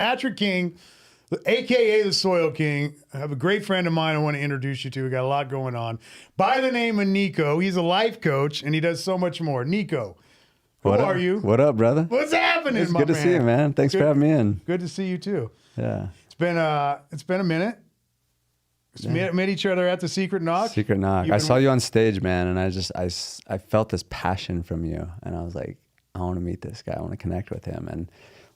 Patrick King, AKA the Soil King. I have a great friend of mine I want to introduce you to. We got a lot going on. By the name of Nico. He's a life coach and he does so much more. Nico, who are you? What up, brother? What's happening, It's my good to see you, man. Thanks for having me in. Good to see you too. Yeah. It's been a minute. Met each other at the Secret Knock. Secret Knock. I saw you on stage, man, and I felt this passion from you, and I was like, I want to meet this guy. I want to connect with him. And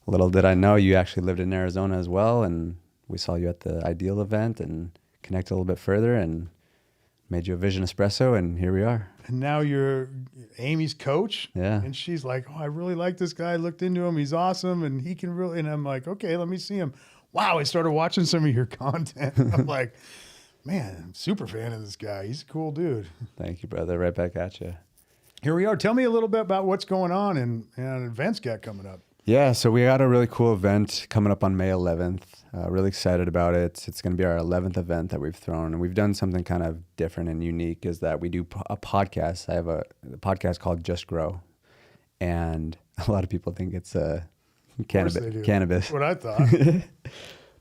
little did I know you actually lived in Arizona as well, and we saw you at the Ideal event and connected a little bit further and made you a Vision Espresso, and here we are. And now you're Amy's coach. Yeah. And she's like, oh, I really like this guy. I looked into him. He's awesome. And he can really, and I'm like, okay, let me see him. Wow. I started watching some of your content. I'm like, man, I'm a super fan of this guy. He's a cool dude. Thank you, brother. Right back at you. Here we are. Tell me a little bit about what's going on and events got coming up. Yeah, so we got a really cool event coming up on May 11th. Really excited about it. It's going to be our 11th event that we've thrown, and we've done something kind of different and unique. Is that we do a podcast. I have a podcast called Just Grow, and a lot of people think it's cannabis. That's what I thought.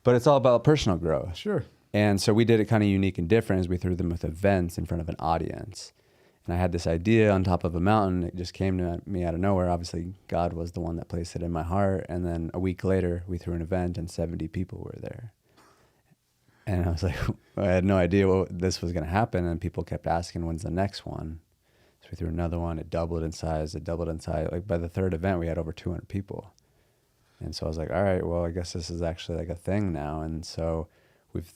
But it's all about personal growth. Sure. And so we did it kind of unique and different. As we threw them with events in front of an audience. And I had this idea on top of a mountain. It just came to me out of nowhere. Obviously, God was the one that placed it in my heart. And then a week later, we threw an event and 70 people were there. And I was like, I had no idea this was going to happen. And people kept asking, when's the next one? So we threw another one. It doubled in size. Like by the third event, we had over 200 people. And so I was like, all right, well, I guess this is actually like a thing now. And so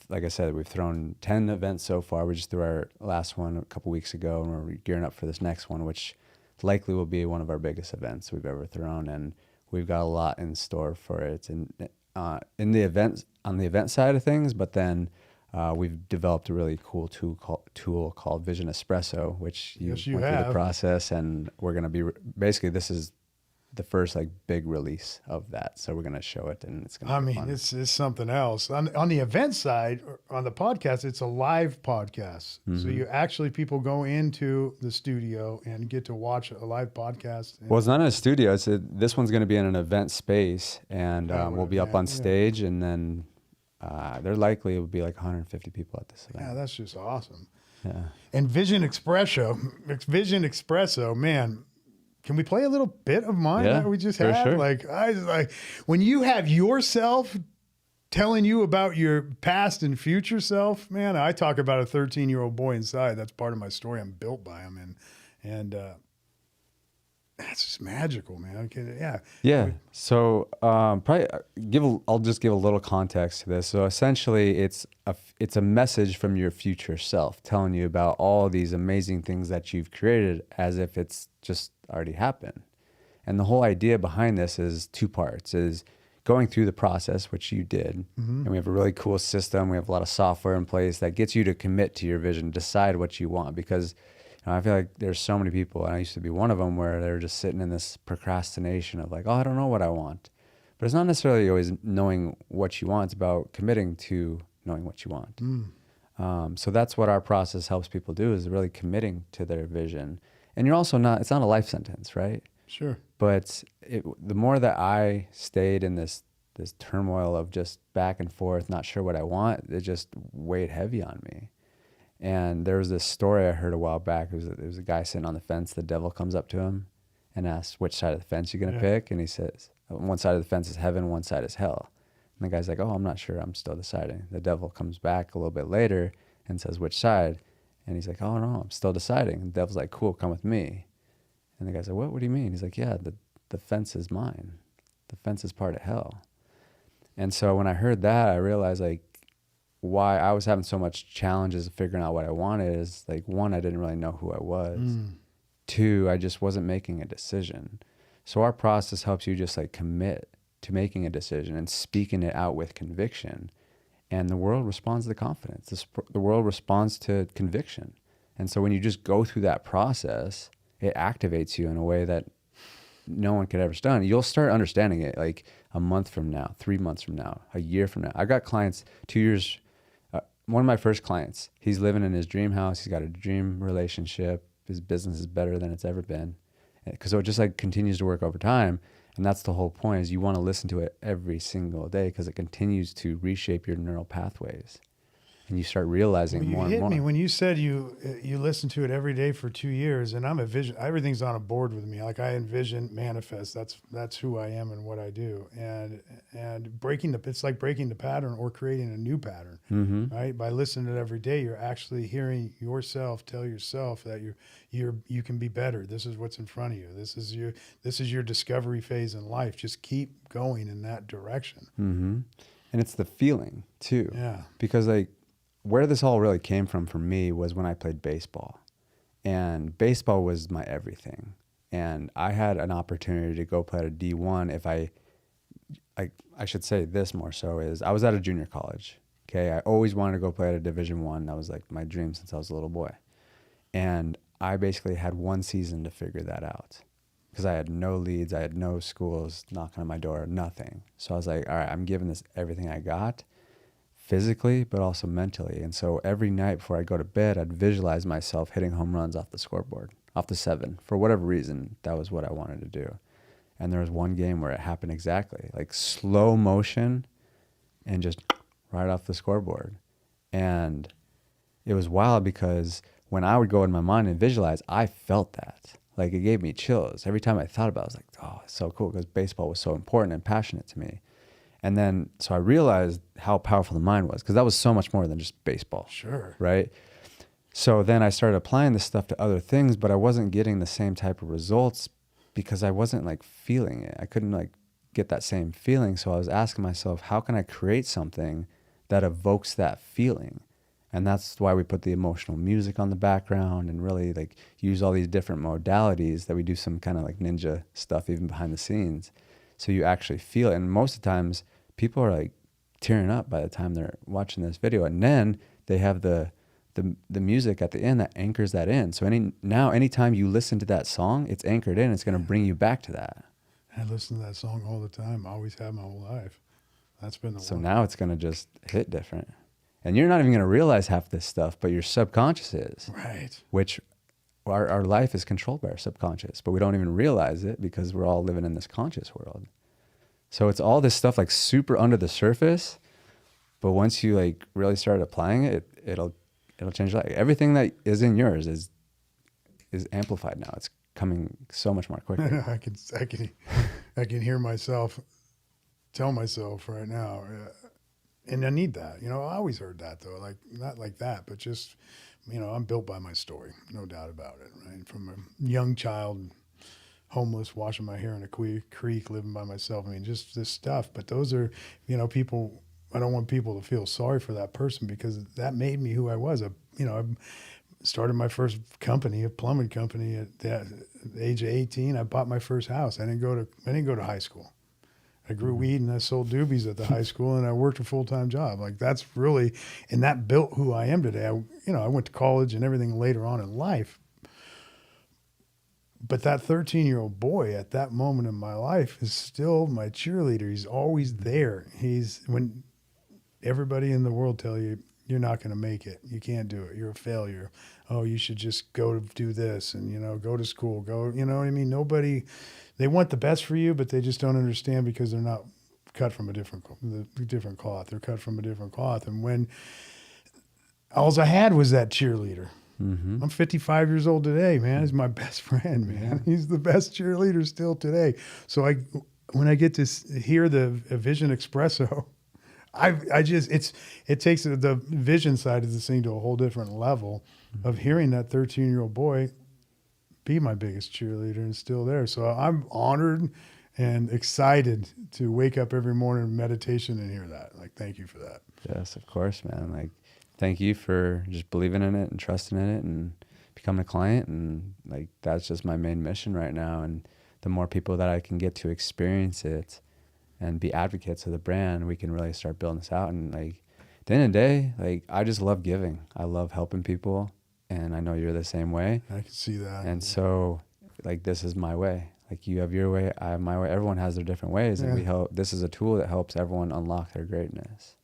like I said, we've thrown 10 events so far. We just threw our last one a couple weeks ago, and we're gearing up for this next one, which likely will be one of our biggest events we've ever thrown. And we've got a lot in store for it. And on the event side of things, but then we've developed a really cool tool called Vision Espresso, which you went through the process, and we're going to be basically this is the first like big release of that, so we're going to show it, and it's going to be fun. It's something else. On the event side, on the podcast, it's a live podcast. Mm-hmm. So you actually, people go into the studio and get to watch a live podcast. Well, it's not in a studio. This one's going to be in an event space, and we'll be up on stage, and then there likely will be like 150 people at this event. Yeah, that's just awesome. Yeah. And Vision Espresso, man. Can we play a little bit of mine that we just had? Sure. Like when you have yourself telling you about your past and future self, man, I talk about a 13-year-old boy inside. That's part of my story. I'm built by him, and that's just magical, man. Okay, yeah. So I'll just give a little context to this. So essentially, it's a message from your future self telling you about all these amazing things that you've created, as if it's just already happened. And the whole idea behind this is two parts: is going through the process, which you did, and we have a really cool system. We have a lot of software in place that gets you to commit to your vision, decide what you want, because I feel like there's so many people, and I used to be one of them, where they're just sitting in this procrastination of like, oh, I don't know what I want. But it's not necessarily always knowing what you want. It's about committing to knowing what you want. So that's what our process helps people do, is really committing to their vision. And you're also it's not a life sentence, right? Sure. But the more that I stayed in this turmoil of just back and forth, not sure what I want, it just weighed heavy on me. And there was this story I heard a while back. It was a guy sitting on the fence. The devil comes up to him and asks, which side of the fence you're going to pick? And he says, one side of the fence is heaven, one side is hell. And the guy's like, oh, I'm not sure. I'm still deciding. The devil comes back a little bit later and says, which side? And he's like, oh, no, I'm still deciding. And the devil's like, cool, come with me. And the guy's like, what do you mean? He's like, yeah, the fence is mine. The fence is part of hell. And so when I heard that, I realized like why I was having so much challenges of figuring out what I wanted is like, one, I didn't really know who I was. Two, I just wasn't making a decision. So our process helps you just like commit to making a decision and speaking it out with conviction. And the world responds to confidence. The world responds to conviction. And so when you just go through that process, it activates you in a way that no one could ever done. You'll start understanding it like a month from now, 3 months from now, a year from now. I got clients 2 years. One of my first clients, he's living in his dream house. He's got a dream relationship. His business is better than it's ever been. Because it just like continues to work over time. And that's the whole point, is you want to listen to it every single day because it continues to reshape your neural pathways. And you start realizing Well, you more and hit more. me when you said you listen to it every day for 2 years, and I'm a vision. Everything's on a board with me. Like I envision, manifest. That's who I am and what I do. And it's like breaking the pattern or creating a new pattern, Mm-hmm. right? By listening to it every day, you're actually hearing yourself tell yourself that you can be better. This is what's in front of you. This is your discovery phase in life. Just keep going in that direction. Mm-hmm. And it's the feeling too. Yeah. Because like where this all really came from for me was when I played baseball. And baseball was my everything. And I had an opportunity to go play at a D1 if I should say this more so is I was at a junior college. Okay. I always wanted to go play at a Division I. That was like my dream since I was a little boy. And I basically had one season to figure that out because I had no leads. I had no schools knocking on my door, nothing. So I was like, all right, I'm giving this everything I got physically, but also mentally. And so every night before I go to bed, I'd visualize myself hitting home runs off the scoreboard, off the 7. For whatever reason, that was what I wanted to do. And there was one game where it happened exactly, like slow motion and just right off the scoreboard. And it was wild because when I would go in my mind and visualize, I felt that. Like it gave me chills. Every time I thought about it, I was like, oh, it's so cool because baseball was so important and passionate to me. And then, so I realized how powerful the mind was because that was so much more than just baseball. Sure. Right? So then I started applying this stuff to other things, but I wasn't getting the same type of results because I wasn't like feeling it. I couldn't like get that same feeling. So I was asking myself, how can I create something that evokes that feeling? And that's why we put the emotional music on the background and really like use all these different modalities that we do some kind of like ninja stuff even behind the scenes. So you actually feel it. And most of the times people are like tearing up by the time they're watching this video. And then they have the music at the end that anchors that in. So anytime you listen to that song, it's anchored in. It's going to bring you back to that. I listen to that song all the time. I always have my whole life. That's been the So one. now it's going to just hit different. And you're not even going to realize half this stuff, but your subconscious is. Right. Which our life is controlled by our subconscious, but we don't even realize it because we're all living in this conscious world. So it's all this stuff like super under the surface, but once you like really start applying it, it'll change your life. Everything that is in yours is amplified now. It's coming so much more quickly. I can hear myself tell myself right now, and I need that. You know, I always heard that though, like not like that, but just, you know, I'm built by my story, no doubt about it. Right, from a young child, homeless, washing my hair in a creek, living by myself. I mean, just this stuff. But those are, you know, people. I don't want people to feel sorry for that person because that made me who I was. I started my first company, a plumbing company, at the age of 18. I bought my first house. I didn't go to high school. I grew weed and I sold doobies at the high school and I worked a full-time job. Like that's really, and that built who I am today. I went to college and everything later on in life. But that 13-year-old boy at that moment in my life is still my cheerleader. He's always there. When everybody in the world tell you, you're not going to make it. You can't do it. You're a failure. Oh, you should just go do this and, you know, go to school, you know what I mean? They want the best for you, but they just don't understand because they're not cut from a different cloth. They're cut from a different cloth. And when all I had was that cheerleader. Mm-hmm. I'm 55 years old today, man. He's my best friend, man. He's the best cheerleader still today. So when I get to hear the Vision Espresso, it takes the vision side of this thing to a whole different level of hearing that 13-year-old boy be my biggest cheerleader and still there. So I'm honored and excited to wake up every morning in meditation and hear that. Like, thank you for that. Yes, of course, man. Like, thank you for just believing in it and trusting in it and becoming a client. And like, that's just my main mission right now. And the more people that I can get to experience it and be advocates of the brand, we can really start building this out. And like, at the end of the day, like, I just love giving. I love helping people. And I know you're the same way. I can see that. And so like, this is my way. Like, you have your way, I have my way. Everyone has their different ways. And this is a tool that helps everyone unlock their greatness.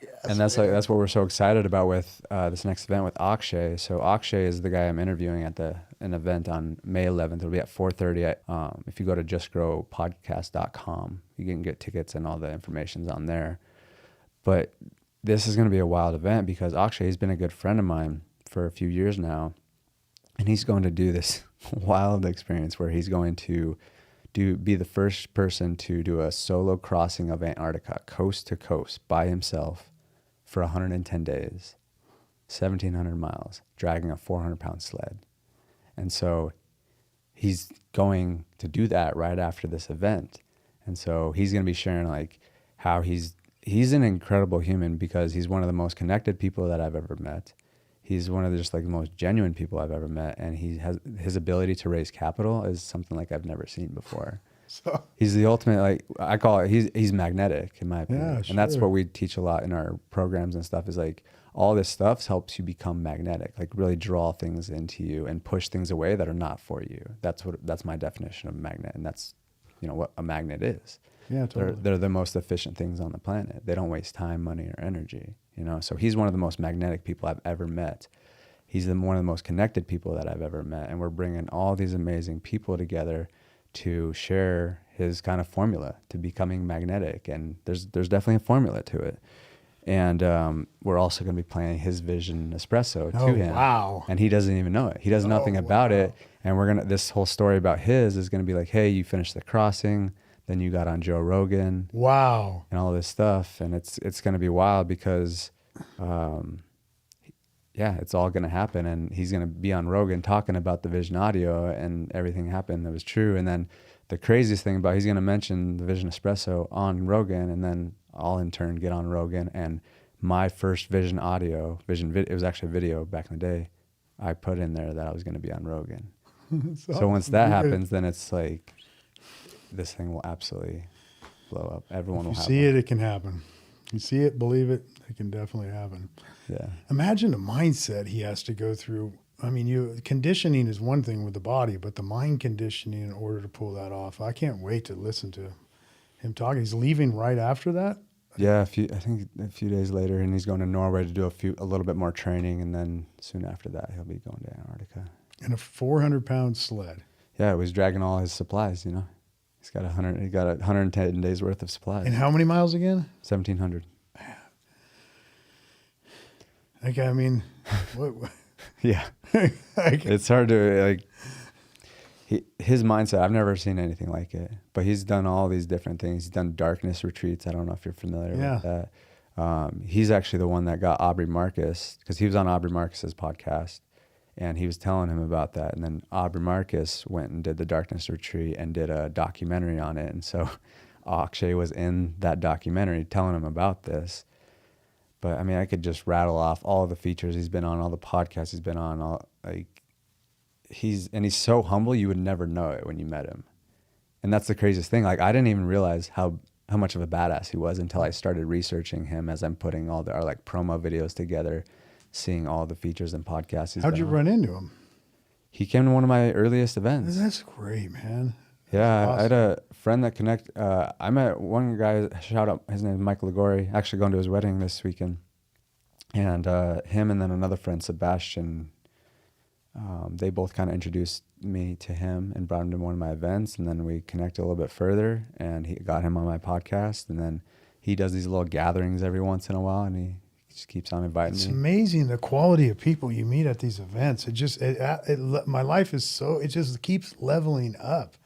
Yeah. And that's like, that's what we're so excited about with this next event with Akshay. So Akshay is the guy I'm interviewing at an event on May 11th. It'll be at 4:30. If you go to justgrowpodcast.com, you can get tickets and all the information's on there. But this is going to be a wild event because Akshay has been a good friend of mine for a few years now. And he's going to do this wild experience where he's going to be the first person to do a solo crossing of Antarctica, coast to coast, by himself for 110 days, 1,700 miles, dragging a 400-pound sled. And so he's going to do that right after this event. And so he's going to be sharing like how he's an incredible human because he's one of the most connected people that I've ever met. He's one of the just like the most genuine people I've ever met, and he has his ability to raise capital is something like I've never seen before. So he's the ultimate, like I call it, he's magnetic in my opinion. Yeah, sure. And that's what we teach a lot in our programs and stuff is like all this stuff helps you become magnetic, like really draw things into you and push things away that are not for you. That's my definition of magnet, and that's what a magnet is. Yeah, totally. They're the most efficient things on the planet. They don't waste time, money, or energy. So he's one of the most magnetic people I've ever met. He's one of the most connected people that I've ever met. And we're bringing all these amazing people together to share his kind of formula to becoming magnetic. And there's definitely a formula to it. And we're also going to be playing his Vision Espresso to him. Wow. And he doesn't even know it. He does nothing about it. And this whole story about his is going to be like, hey, you finished the crossing. Then you got on Joe Rogan. Wow. And all this stuff. And it's going to be wild because, it's all going to happen. And he's going to be on Rogan talking about the Vision audio and everything happened that was true. And then the craziest thing about he's going to mention the Vision Espresso on Rogan. And then I'll in turn get on Rogan. And my first Vision audio, it was actually a video back in the day. I put in there that I was going to be on Rogan. So once that happens, then it's like, this thing will absolutely blow up. Everyone will have see it can happen. You see it, believe it, it can definitely happen. Yeah. Imagine the mindset he has to go through. I mean, conditioning is one thing with the body, but the mind conditioning in order to pull that off. I can't wait to listen to him talk. He's leaving right after that? Yeah, I think a few days later, and he's going to Norway to do a little bit more training, and then soon after that, he'll be going to Antarctica. In a 400-pound sled. Yeah, he was dragging all his supplies, He got 110 days worth of supplies. And how many miles again? 1,700. Okay, I mean, what? Yeah. It's hard to, his mindset, I've never seen anything like it, but he's done all these different things. He's done darkness retreats. I don't know if you're familiar with that. He's actually the one that got Aubrey Marcus, because he was on Aubrey Marcus's podcast. And he was telling him about that. And then Aubrey Marcus went and did the darkness retreat and did a documentary on it. And so Akshay was in that documentary telling him about this. But I mean, I could just rattle off all the features he's been on, all the podcasts he's been on. He's so humble, you would never know it when you met him. And that's the craziest thing. Like, I didn't even realize how much of a badass he was until I started researching him as I'm putting all our promo videos together, seeing all the features and podcasts. How'd you run into him? He came to one of my earliest events. That's great, man. Yeah, awesome. I had a friend that I met one guy, shout out, his name is Michael Ligori, actually going to his wedding this weekend. And him and then another friend, Sebastian, they both kind of introduced me to him and brought him to one of my events. And then we connected a little bit further and he got him on my podcast. And then he does these little gatherings every once in a while and he just keeps on inviting me. It's amazing the quality of people you meet at these events. My life is it just keeps leveling up.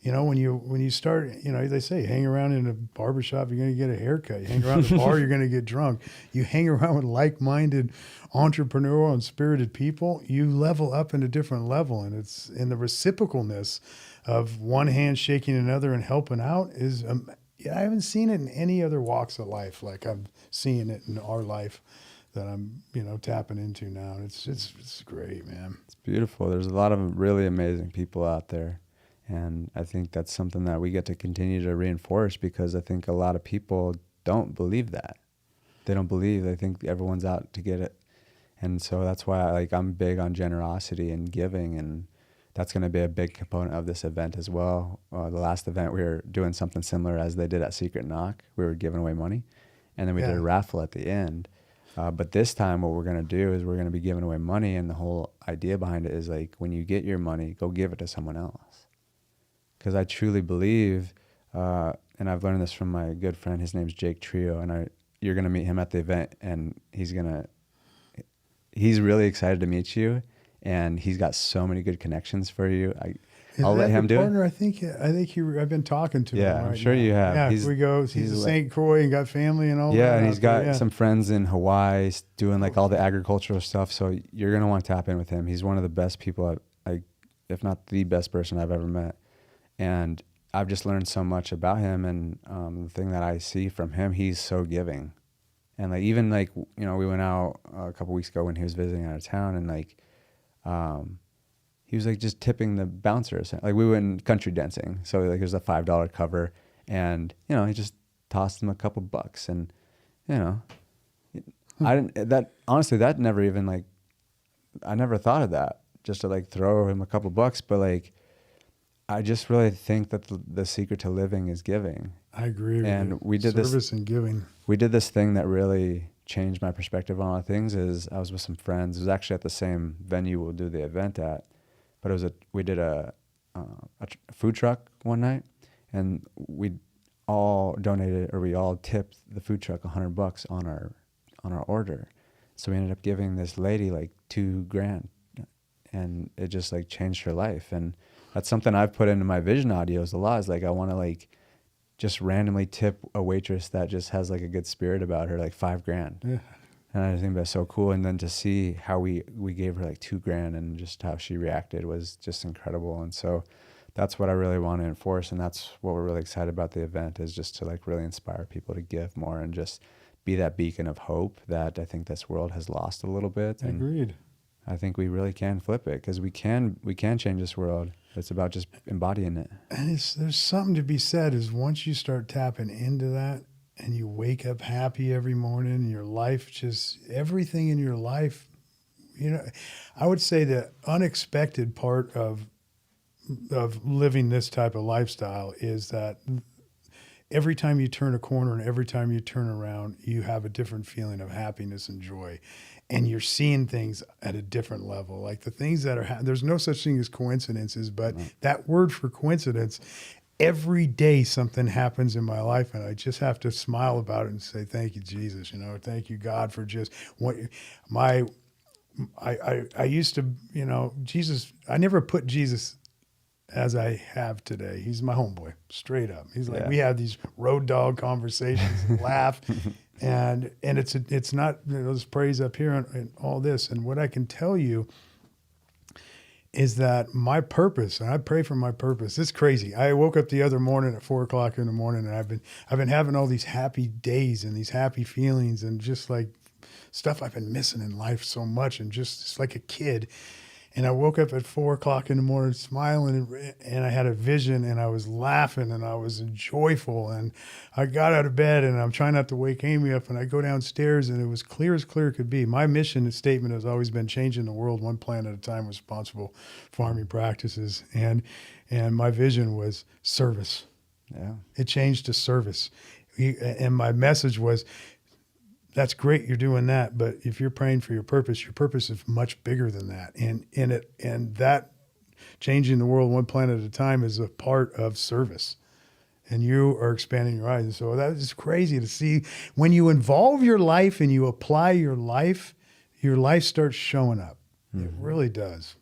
When you start, they say hang around in a barbershop, you're going to get a haircut. You hang around the bar, you're going to get drunk. You hang around with like-minded, entrepreneurial and spirited people, you level up in a different level. And it's in the reciprocalness of one hand shaking another and helping out is I haven't seen it in any other walks of life like I'm seeing it in our life that I'm, tapping into now. It's great, man. It's beautiful. There's a lot of really amazing people out there. And I think that's something that we get to continue to reinforce because I think a lot of people don't believe that. They don't believe. They think everyone's out to get it. And so that's why I'm big on generosity and giving, and that's going to be a big component of this event as well. The last event, we were doing something similar as they did at Secret Knock. We were giving away money. and then we did Yeah. a raffle at the end. But this time, what we're gonna do is we're gonna be giving away money, and the whole idea behind it is like when you get your money, go give it to someone else. Because I truly believe, and I've learned this from my good friend. His name's Jake Trio, and you're gonna meet him at the event, and he's really excited to meet you, and he's got so many good connections for you. I'll let him do partner? it. I think I've been talking to him. Yeah, right I'm sure now. you have. Yeah, he's a St. Croix and got family and all that. Yeah, and he's out got there, some friends in Hawaii doing like all the agricultural stuff. So you're gonna want to tap in with him. He's one of the best people, if not the best person I've ever met. And I've just learned so much about him. And the thing that I see from him, he's so giving. And like even like we went out a couple weeks ago when he was visiting out of town, and like he was like just tipping the bouncers. Like we went country dancing, so like there's a $5 cover, and he just tossed them a couple bucks, and I didn't honestly that never even like I never thought of that, just to like throw him a couple bucks, but like I just really think that the secret to living is giving. I agree with and you. we did Service and giving. We did this thing that really changed my perspective on a lot of things. Is I was with some friends. It was actually at the same venue we'll do the event at, but we did a food truck one night, and we all donated, or we all tipped the food truck $100 on our order. So we ended up giving this lady like $2,000, and it just like changed her life. And that's something I've put into my vision audios a lot. Is like I want to like just randomly tip a waitress that just has like a good spirit about her, like $5,000. Yeah. And I think that's so cool. And then to see how we gave her like $2,000, and just how she reacted was just incredible. And so that's what I really want to enforce. And that's what we're really excited about the event, is just to like really inspire people to give more and just be that beacon of hope that I think this world has lost a little bit. And Agreed. I think we really can flip it, because we can change this world. It's about just embodying it. And there's something to be said is once you start tapping into that and you wake up happy every morning, and your life just, everything in your life, I would say the unexpected part of living this type of lifestyle is that every time you turn a corner and every time you turn around, you have a different feeling of happiness and joy. And you're seeing things at a different level. Like the things that are, there's no such thing as coincidences, but that word for coincidence, every day something happens in my life, and I just have to smile about it and say, thank you, Jesus, thank you, God, for just what I used to, Jesus, I never put Jesus as I have today. He's my homeboy, straight up. He's like, we have these road dog conversations and laugh. And it's not this praise up here and all this. And what I can tell you is that my purpose, and I pray for my purpose. It's crazy. I woke up the other morning at 4:00 in the morning, and I've been having all these happy days and these happy feelings, and just like stuff I've been missing in life so much, and just like a kid. And I woke up at 4:00 in the morning smiling, and I had a vision, and I was laughing, and I was joyful. And I got out of bed, and I'm trying not to wake Amy up, and I go downstairs, and it was clear as clear could be. My mission and statement has always been changing the world one plant at a time, responsible farming practices. And my vision was service. Yeah. It changed to service. And my message was, that's great, you're doing that, but if you're praying for your purpose is much bigger than that. And that changing the world one planet at a time is a part of service. And you are expanding your eyes. And so that is crazy to see. When you involve your life and you apply your life starts showing up. Mm-hmm. It really does.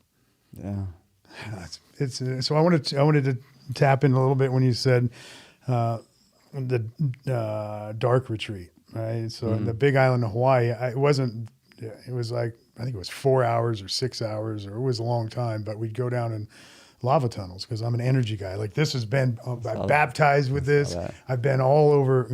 Yeah. So I wanted to tap in a little bit when you said the dark retreat. Right. So in the Big Island of Hawaii, it was like, I think it was 4 hours or 6 hours, or it was a long time, but we'd go down in lava tunnels because I'm an energy guy. Like this has been, I'm baptized with this. I've been all over,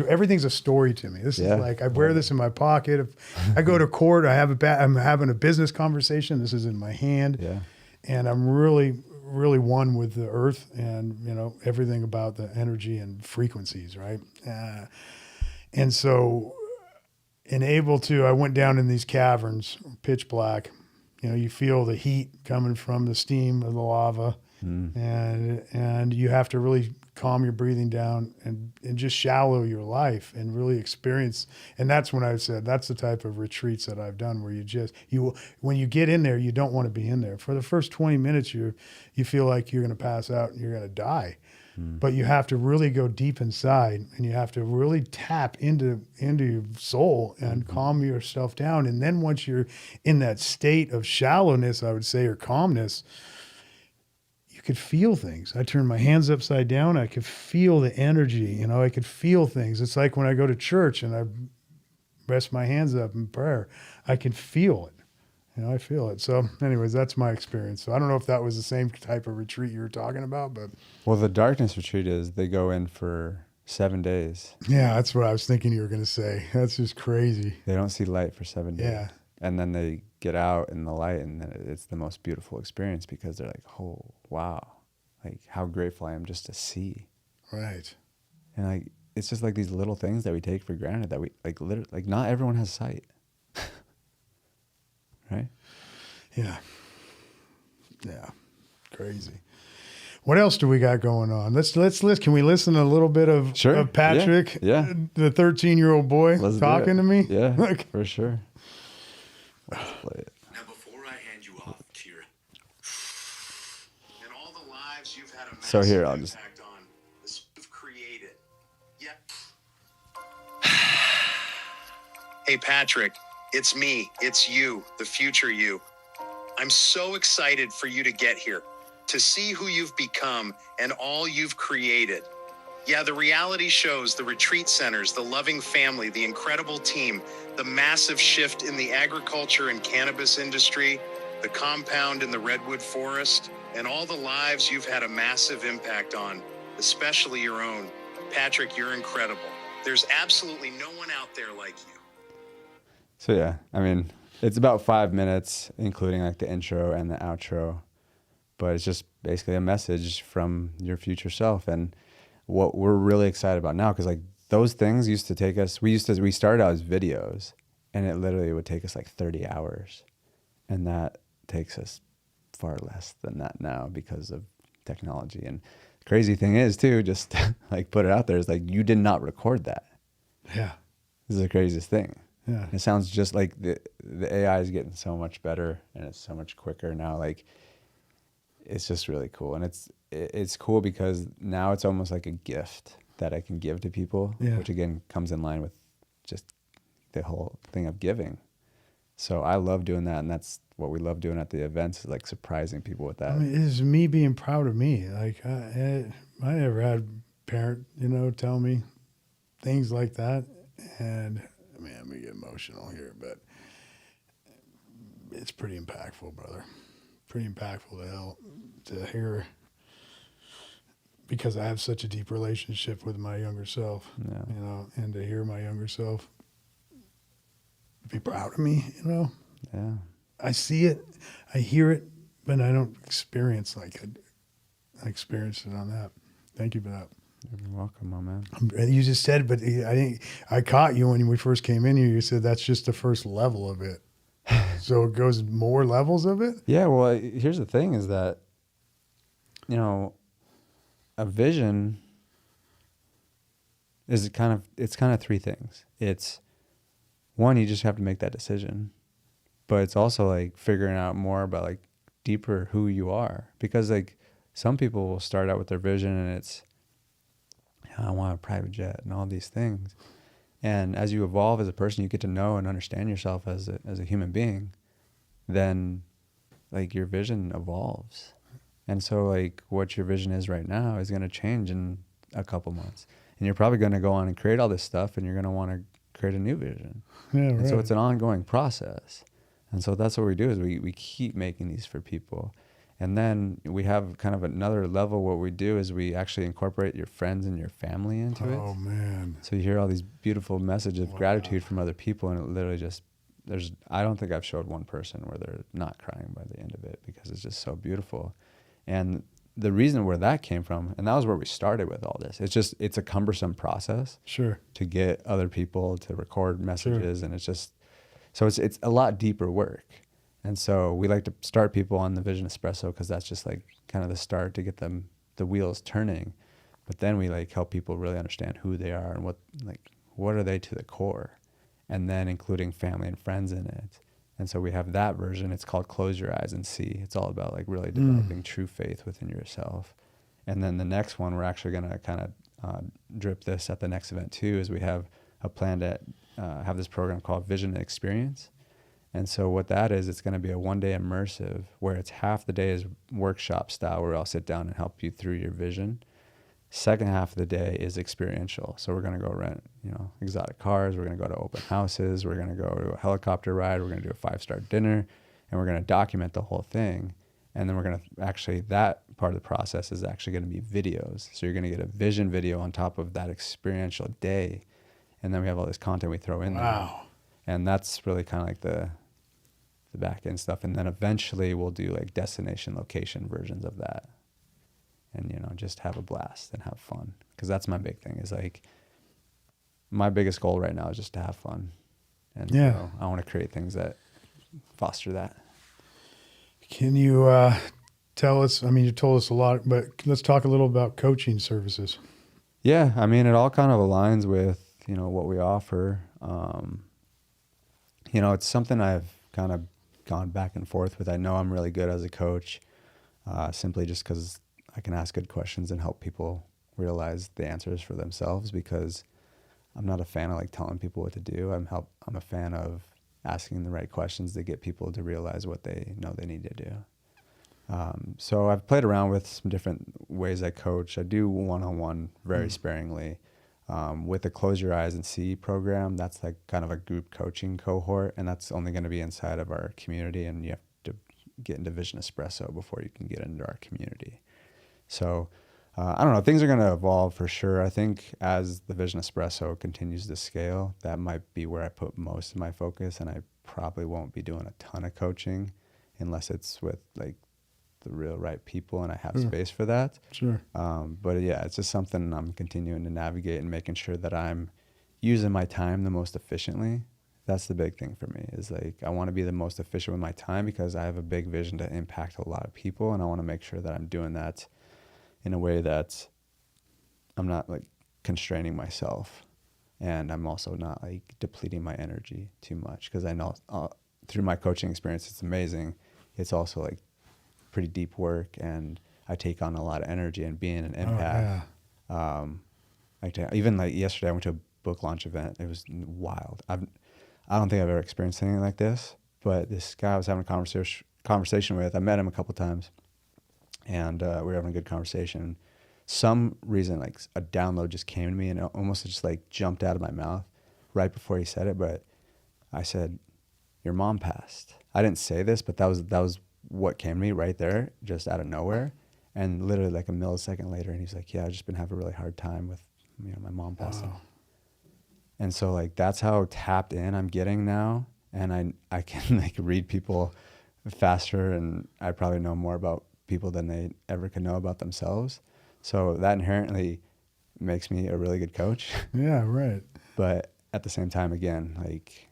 everything's a story to me. This is like, I wear this in my pocket. If I go to court, I'm having a business conversation. This is in my hand. Yeah. And I'm really, really one with the earth and, everything about the energy and frequencies. Right. And so I went down in these caverns, pitch black, you feel the heat coming from the steam of the lava. and you have to really calm your breathing down and just shallow your life and really experience. And that's when I said that's the type of retreats that I've done where when you get in there, you don't want to be in there. For the first 20 minutes, you feel like you're going to pass out and you're going to die. But you have to really go deep inside, and you have to really tap into your soul and calm yourself down. And then once you're in that state of shallowness, I would say, or calmness, you could feel things. I turned my hands upside down. I could feel the energy. I could feel things. It's like when I go to church and I rest my hands up in prayer, I can feel it. I feel it. So anyways, that's my experience. So I don't know if that was the same type of retreat you were talking about, but. Well, the darkness retreat is they go in for 7 days. Yeah, that's what I was thinking you were going to say. That's just crazy. They don't see light for 7 days. Yeah. And then they get out in the light, and then it's the most beautiful experience because they're like, oh, wow. Like how grateful I am just to see. Right. And like, it's just like these little things that we take for granted that we literally, not everyone has sight. Right? Yeah. Yeah. Crazy. What else do we got going on? Let's can we listen to a little bit of, Sure. of Patrick, Yeah. the 13-year-old boy Let's do talking it. to me? Yeah, Okay. for sure. Let's play it. Now, before I hand you off, Kira, and all the lives you've had a So massive here, I'll just- impact on, this you've created. Yep. Hey, Patrick, it's me. It's you, the future you. I'm so excited for you to get here, to see who you've become and all you've created. Yeah, the reality shows, the retreat centers, the loving family, the incredible team, the massive shift in the agriculture and cannabis industry, the compound in the redwood forest, and all the lives you've had a massive impact on, especially your own. Patrick, you're incredible. There's absolutely no one out there like you. So yeah, I mean, it's about 5 minutes, including like the intro and the outro, but it's just basically a message from your future self. And what we're really excited about now, because like those things used to take us, we started out as videos, and it literally would take us like 30 hours. And that takes us far less than that now because of technology. And the crazy thing is too, just like put it out there, is like you did not record that. Yeah. This is the craziest thing. Yeah. It sounds just like the AI is getting so much better, and it's so much quicker now. Like, it's just really cool. And it's cool because now it's almost like a gift that I can give to people, Yeah. which again comes in line with just the whole thing of giving. So I love doing that, and that's what we love doing at the events, is like surprising people with that. I mean, it is me being proud of me. Like I never had a parent, tell me things like that. And man, I'm gonna get emotional here, but it's pretty impactful, brother. Pretty impactful to hear, because I have such a deep relationship with my younger self, Yeah. and to hear my younger self be proud of me, Yeah. I see it, I hear it, but I don't experience like I experienced it on that. Thank you for that. You're welcome, my man. You just said, but I caught you when we first came in here. You said that's just the first level of it. So it goes more levels of it? Yeah, well, here's the thing is that, a vision is kind of three things. It's one, you just have to make that decision, but it's also like figuring out more about like deeper who you are, because like some people will start out with their vision and it's, I want a private jet and all these things. And as you evolve as a person, you get to know and understand yourself as a human being, then like your vision evolves. And so like what your vision is right now is going to change in a couple months. And you're probably going to go on and create all this stuff, and you're going to want to create a new vision. Yeah, And right. so it's an ongoing process. And so that's what we do, is we keep making these for people. And then we have kind of another level. What we do is we actually incorporate your friends and your family into it. Oh, man. So you hear all these beautiful messages of gratitude from other people, and it literally just, I don't think I've showed one person where they're not crying by the end of it, because it's just so beautiful. And the reason where that came from, and that was where we started with all this, it's a cumbersome process Sure. to get other people to record messages. And it's just, so it's a lot deeper work. And so we like to start people on the Vision Espresso because that's just like kind of the start to get them the wheels turning. But then we like help people really understand who they are and what are they to the core, and then including family and friends in it. And so we have that version. It's called Close Your Eyes and See. It's all about like really developing true faith within yourself. And then the next one, we're actually going to kind of drip this at the next event too, is we have a plan to have this program called Vision and Experience. And so what that is, it's going to be a one-day immersive where it's half the day is workshop style where I'll sit down and help you through your vision. Second half of the day is experiential. So we're going to go rent, exotic cars. We're going to go to open houses. We're going to go to a helicopter ride. We're going to do a 5-star dinner, and we're going to document the whole thing. And then we're going to actually, that part of the process is actually going to be videos. So you're going to get a vision video on top of that experiential day. And then we have all this content we throw in there. Wow. And that's really kind of like the back end stuff. And then eventually we'll do like destination location versions of that. And, just have a blast and have fun. Because that's my big thing is like, my biggest goal right now is just to have fun. And so I want to create things that foster that. Can you tell us, you told us a lot, but let's talk a little about coaching services. Yeah. It all kind of aligns with, what we offer. It's something I've kind of gone back and forth with. I know I'm really good as a coach, simply just because I can ask good questions and help people realize the answers for themselves, because I'm not a fan of like telling people what to do. I'm a fan of asking the right questions to get people to realize what they know they need to do. So I've played around with some different ways I coach. I do one-on-one very sparingly. With the Close Your Eyes and See program, that's like kind of a group coaching cohort, and that's only going to be inside of our community, and you have to get into Vision Espresso before you can get into our community. So I don't know, things are going to evolve for sure. I think as the Vision Espresso continues to scale, that might be where I put most of my focus, and I probably won't be doing a ton of coaching unless it's with like the real right people and I have space for that. Sure. But yeah, it's just something I'm continuing to navigate and making sure that I'm using my time the most efficiently. That's the big thing for me, is like, I want to be the most efficient with my time because I have a big vision to impact a lot of people. And I want to make sure that I'm doing that in a way that I'm not like constraining myself. And I'm also not like depleting my energy too much, because I know through my coaching experience, it's amazing. It's also like pretty deep work, and I take on a lot of energy, and being an empath. Even like yesterday, I went to a book launch event. It was wild. I don't think I've ever experienced anything like this, but this guy I was having a conversation with, I met him a couple times, and we were having a good conversation. Some reason, like a download just came to me, and it almost just like jumped out of my mouth right before he said it. But I said, "Your mom passed." I didn't say this, but that was what came to me right there, just out of nowhere. And literally like a millisecond later, and he's like, "Yeah, I've just been having a really hard time with, my mom passing." Wow. And so like, that's how tapped in I'm getting now. And I can like read people faster, and I probably know more about people than they ever could know about themselves. So that inherently makes me a really good coach. Yeah, right. But at the same time, again, like,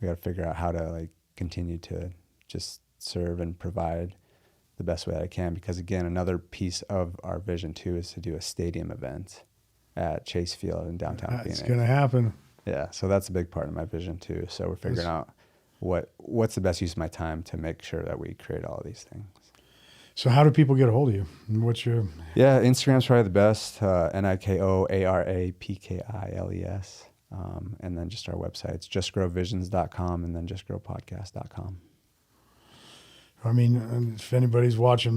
we got to figure out how to like continue to just serve and provide the best way that I can. Because again, another piece of our vision too is to do a stadium event at Chase Field in downtown Phoenix. It's going to happen. Yeah, so that's a big part of my vision too. So we're figuring out what's the best use of my time to make sure that we create all of these things. So how do people get a hold of you? What's your... Yeah, Instagram's probably the best, NIKOARAPKILES. And then just our websites, justgrowvisions.com and then justgrowpodcast.com. If anybody's watching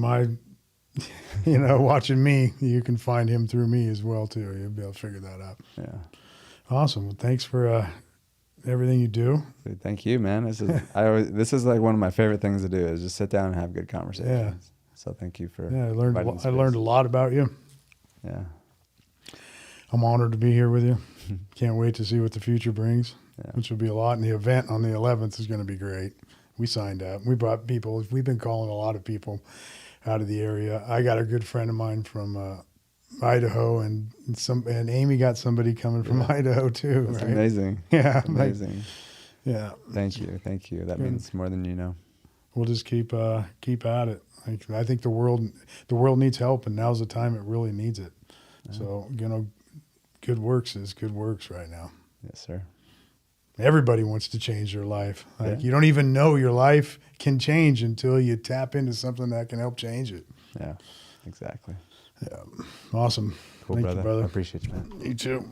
watching me, you can find him through me as well too. You'll be able to figure that out. Yeah. Awesome. Well, thanks for everything you do. Dude, thank you, man. This is like one of my favorite things to do, is just sit down and have good conversations. Yeah. So thank you for... Yeah, I learned a lot about you. Yeah. I'm honored to be here with you. Can't wait to see what the future brings, which will be a lot. And the event on the 11th is going to be great. We signed up. We brought people. We've been calling a lot of people out of the area. I got a good friend of mine from Idaho, and Amy got somebody coming from Idaho too. That's right? amazing. Yeah. Amazing. Yeah. Thank you. That means more than you know. we'll just keep at it. I think the world needs help, and now's the time it really needs it. So, good works is good works right now. Yes, sir. Everybody wants to change their life. Like, Yeah. you don't even know your life can change until you tap into something that can help change it. Yeah, exactly. Yeah. Awesome. Cool, Thank brother. you, brother. I appreciate you, man. You too.